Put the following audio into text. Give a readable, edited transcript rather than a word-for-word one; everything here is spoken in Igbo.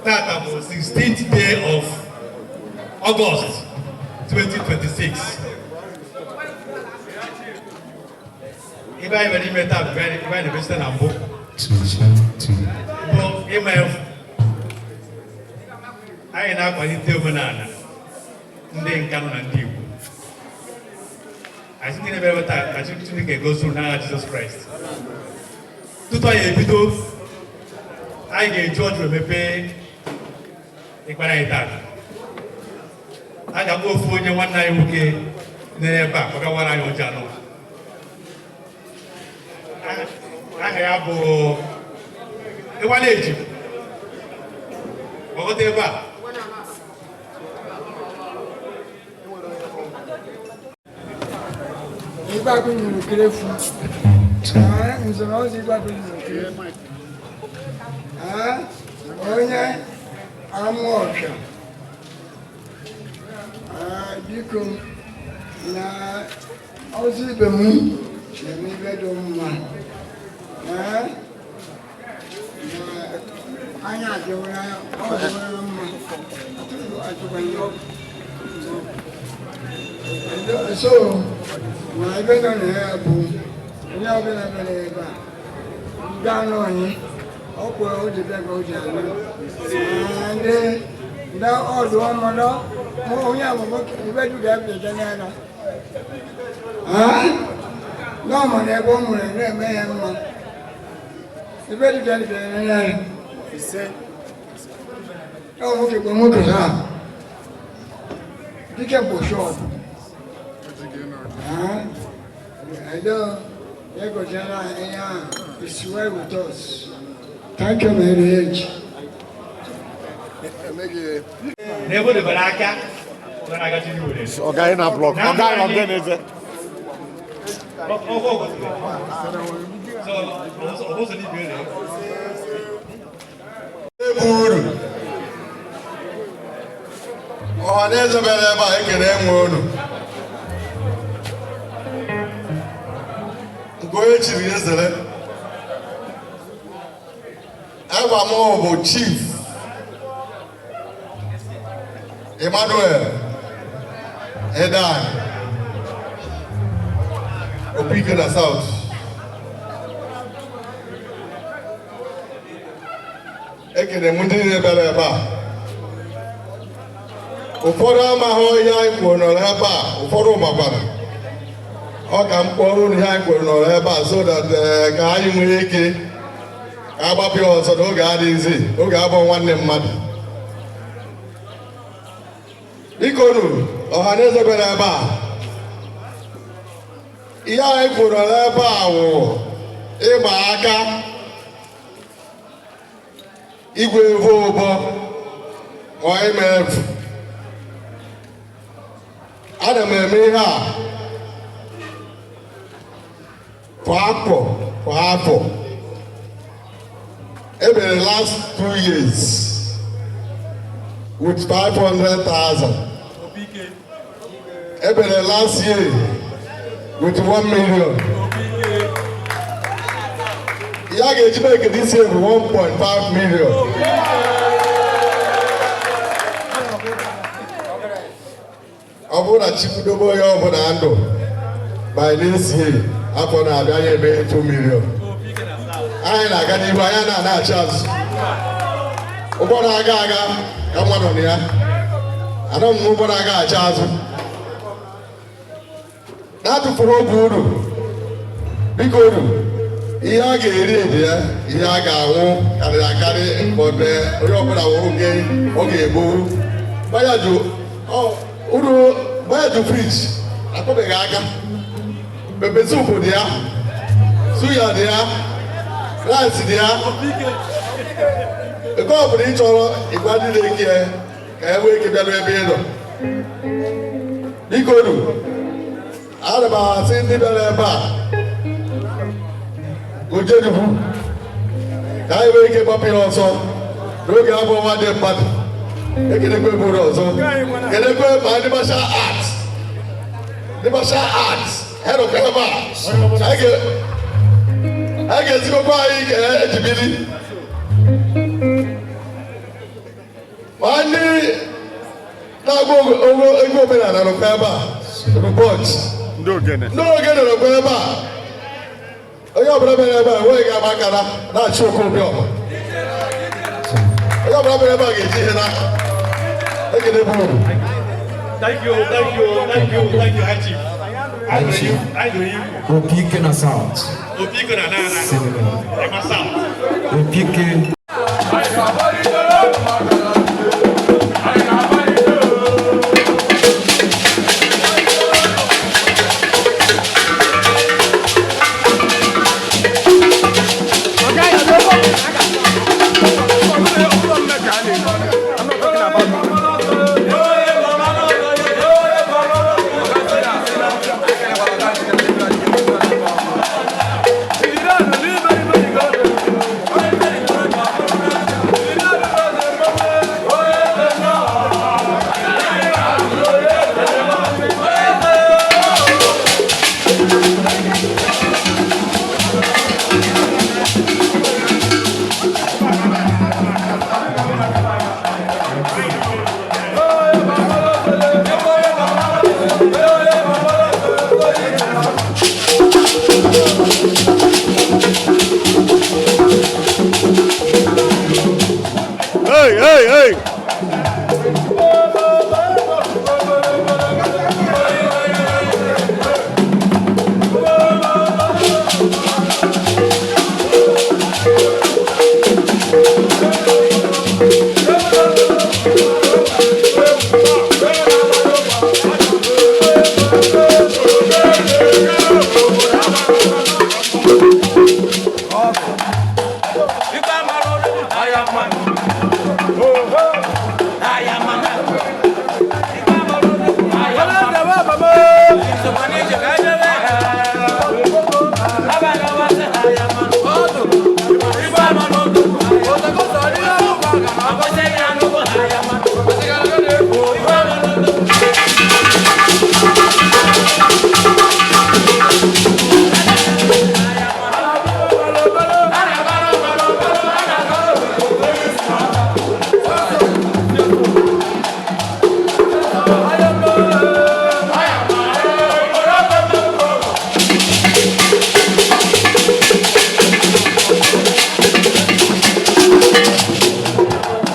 Tata was 16th day of August 2026. If I ever met up, when the Western and book, Ima Evu, I now call it Evu Nara Unateze. I think in every time I think goes through now Jesus Christ. To tell you, people, I get George will pay a quarter. I got go for you one night, okay, never back, but I want to know. I have a one age. Whatever. Iba ko ni kire fu. Nzo na ozi iba ko ni kire. Onye amosha. Biko na ozi be mu, mi be do mma. Anya je wona o mma. So, my bed on the boom, now been a believer. Down on it, up where the devil and then now all the one mother, oh, yeah, you better get the banana. No money, a woman, and man. You better get the banana. He said, oh, okay, we'll move it up. You can push off. I know Ego Jana is well with us. Thank you very much. Never the Baraka when I got to do this. Okay, na block. Okay, again is it? So, what's the building? Oh, there's a better bike in them. Go to yesterday. Ever Chief Emmanuel Edan Opika na South. Ekene mundine bele ba. Ụfọdụ amaghị ihe anyị kwuru nọrọ ebe a, ụfọdụ makwara. Ọ ka mkpọrọ ihe anyị kwuru nọrọ ebe a so that ka anyị nwee ike ka agbapụ ya ọzọ n'oge adịghịzi, oge abụọ nwanne mmadụ. Biko nụ, ọhaneze bịara ebe a. Ihe anyị kwuru nọrọ ebe a wụ ịgba aka igwe evu ụbọ ọ Ima Evu. Ana m eme ihe a kwa afọ. Ebere last 2 years with 500,000. Ebere last year with 1 million. Ya ga-eji make this year with 1.5 million. Ọ bụrụ na Chikwudobe onye ọbụla ndụ by this year afọ na-abịa ya ebe 2 million. Anyị na-aga n'ihu, anyị na-achị azụ. Ụgbọ na-aga aga ka mmadụ na ya. Anọ m ụgbọ na-aga achị azụ. Na-atụfuru oge uru. Biko uru, ihe a ga-eri edi ya, ihe a ga-anwụ karịrị akarị mgbe onye ọbụla nwụrụ nke ọ ga-egbu. Baya ju fridge, akọbeghị aka. Pepe soup dị ya, suya dị ya, rice dị ya. Ego ọ bụla ị chọrọ ịgwa ndị na-eke ya ka e nwee ike bịara ebe ị nọ. Biko nụ, ana m asị ndị bịara ebe a Ojedukwu ka anyị nwee ike gbapụ ya ọsọ n'oge abụọ nwa dị mmadụ. Ekelekwe bụrụ ọzọ. Kelekwe ma ndị martial arts. The martial arts head of Kalaba. I get to go by ejibili. Nwanne na-agba ego omenala nọkwa ebe a rụbọt Ndị ogene nọkwa ebe a onye ọbụla bịara ebe a enweghị ga-agba akara na-achị okobi ọma onye ọbụla bịara ebe a ga-eji ihe n'aka ekele bụ uru. Thank you, High Chief. I do you. Opike na South. Opike na Ema South. Opike. Hey! Haya